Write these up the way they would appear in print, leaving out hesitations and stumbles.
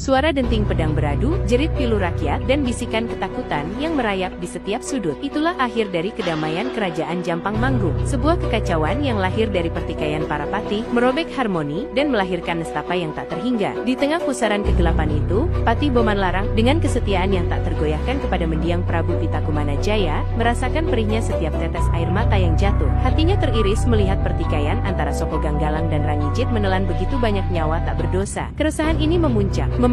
Suara denting pedang beradu, jerit pilu rakyat, dan bisikan ketakutan yang merayap di setiap sudut. Itulah akhir dari kedamaian kerajaan Jampang Manggung. Sebuah kekacauan yang lahir dari pertikaian para patih, merobek harmoni, dan melahirkan nestapa yang tak terhingga. Di tengah pusaran kegelapan itu, Patih Boman Larang, dengan kesetiaan yang tak tergoyahkan kepada mendiang Prabu Pitakumana Jaya, merasakan perihnya setiap tetes air mata yang jatuh. Hatinya teriris melihat pertikaian antara Soko Ganggalang dan Rangijit menelan begitu banyak nyawa tak berdosa. Keresahan ini memuncak, memaksa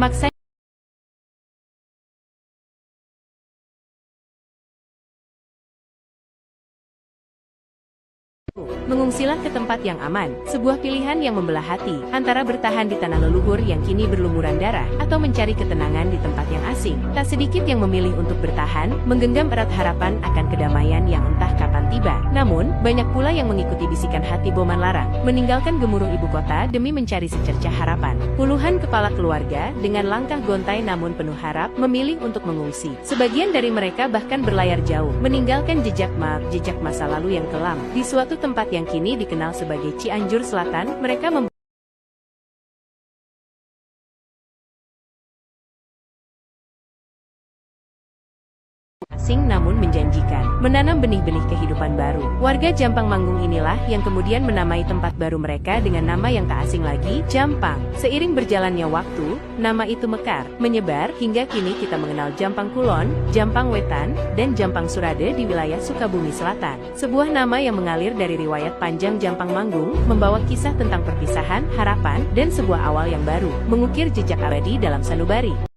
mengungsilah ke tempat yang aman, sebuah pilihan yang membelah hati, antara bertahan di tanah leluhur yang kini berlumuran darah, atau mencari ketenangan di tempat yang asing. Tak sedikit yang memilih untuk bertahan, menggenggam erat harapan akan kedamaian yang entah kapan tiba. Namun, banyak pula yang mengikuti bisikan hati Boman Larang, meninggalkan gemuruh ibu kota demi mencari secercah harapan. Puluhan kepala keluarga, dengan langkah gontai namun penuh harap, memilih untuk mengungsi. Sebagian dari mereka bahkan berlayar jauh, meninggalkan jejak masa lalu yang kelam. Di suatu tempat yang kini dikenal sebagai Cianjur Selatan, mereka asing namun menjanjikan, menanam benih-benih kehidupan baru. Warga Jampang Manggung inilah yang kemudian menamai tempat baru mereka dengan nama yang tak asing lagi, Jampang. Seiring berjalannya waktu, nama itu mekar, menyebar, hingga kini kita mengenal Jampang Kulon, Jampang Wetan, dan Jampang Surade di wilayah Sukabumi Selatan. Sebuah nama yang mengalir dari riwayat panjang Jampang Manggung, membawa kisah tentang perpisahan, harapan, dan sebuah awal yang baru, mengukir jejak abadi dalam sanubari.